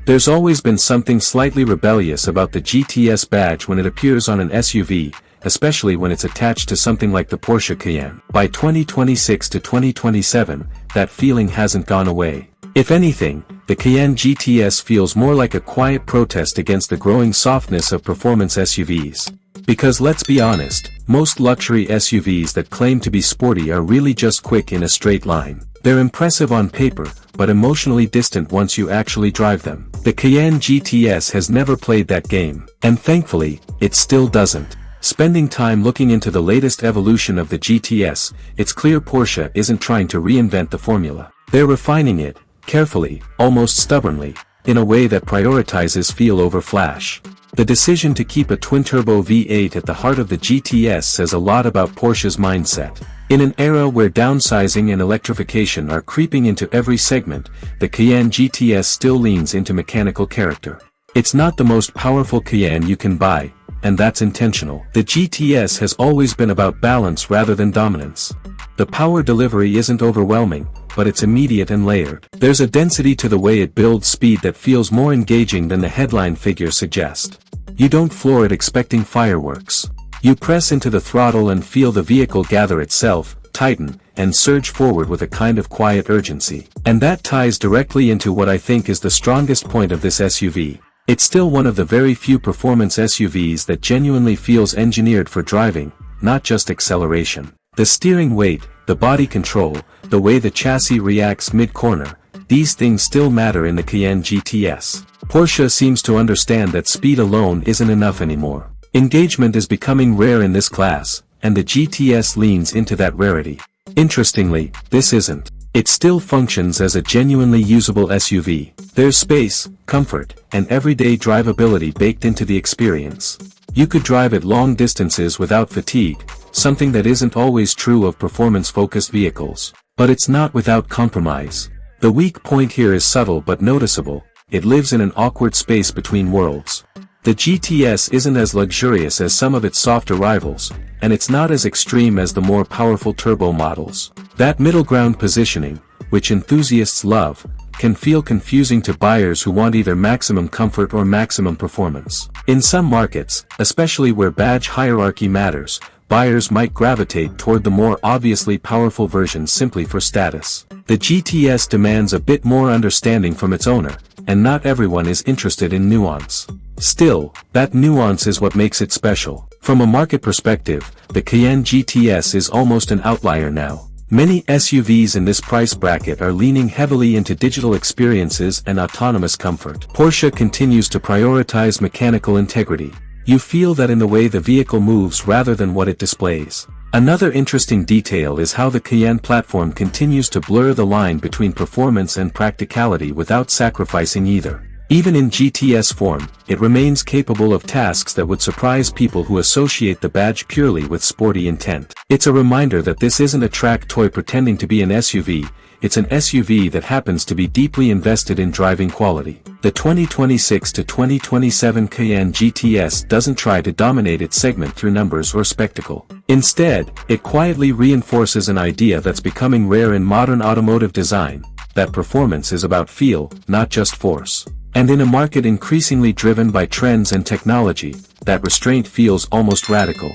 There's always been something slightly rebellious about the GTS badge when it appears on an SUV, especially when it's attached to something like the Porsche Cayenne. By 2026 to 2027, that feeling hasn't gone away. If anything, the Cayenne GTS feels more like a quiet protest against the growing softness of performance SUVs. Because let's be honest, most luxury SUVs that claim to be sporty are really just quick in a straight line. They're impressive on paper, but emotionally distant once you actually drive them. The Cayenne GTS has never played that game, and thankfully, it still doesn't. Spending time looking into the latest evolution of the GTS, it's clear Porsche isn't trying to reinvent the formula. They're refining it, carefully, almost stubbornly, in a way that prioritizes feel over flash. The decision to keep a twin-turbo V8 at the heart of the GTS says a lot about Porsche's mindset. In an era where downsizing and electrification are creeping into every segment, the Cayenne GTS still leans into mechanical character. It's not the most powerful Cayenne you can buy, and that's intentional. The GTS has always been about balance rather than dominance. The power delivery isn't overwhelming, but it's immediate and layered. There's a density to the way it builds speed that feels more engaging than the headline figures suggest. You don't floor it expecting fireworks. You press into the throttle and feel the vehicle gather itself, tighten, and surge forward with a kind of quiet urgency. And that ties directly into what I think is the strongest point of this SUV. It's still one of the very few performance SUVs that genuinely feels engineered for driving, not just acceleration. The steering weight, the body control, the way the chassis reacts mid-corner, these things still matter in the Cayenne GTS. Porsche seems to understand that speed alone isn't enough anymore. Engagement is becoming rare in this class, and the GTS leans into that rarity. Interestingly, this isn't. It still functions as a genuinely usable SUV. There's space, comfort, and everyday drivability baked into the experience. You could drive it long distances without fatigue, something that isn't always true of performance-focused vehicles. But it's not without compromise. The weak point here is subtle but noticeable. It lives in an awkward space between worlds. The GTS isn't as luxurious as some of its softer rivals, and it's not as extreme as the more powerful turbo models. That middle ground positioning, which enthusiasts love, can feel confusing to buyers who want either maximum comfort or maximum performance. In some markets, especially where badge hierarchy matters, buyers might gravitate toward the more obviously powerful version simply for status. The GTS demands a bit more understanding from its owner, and not everyone is interested in nuance. Still, that nuance is what makes it special. From a market perspective, the Cayenne GTS is almost an outlier now. Many SUVs in this price bracket are leaning heavily into digital experiences and autonomous comfort. Porsche continues to prioritize mechanical integrity. You feel that in the way the vehicle moves rather than what it displays. Another interesting detail is how the Cayenne platform continues to blur the line between performance and practicality without sacrificing either. Even in GTS form, it remains capable of tasks that would surprise people who associate the badge purely with sporty intent. It's a reminder that this isn't a track toy pretending to be an SUV, it's an SUV that happens to be deeply invested in driving quality. The 2026 to 2027 Cayenne GTS doesn't try to dominate its segment through numbers or spectacle. Instead, it quietly reinforces an idea that's becoming rare in modern automotive design, that performance is about feel, not just force. And in a market increasingly driven by trends and technology, that restraint feels almost radical.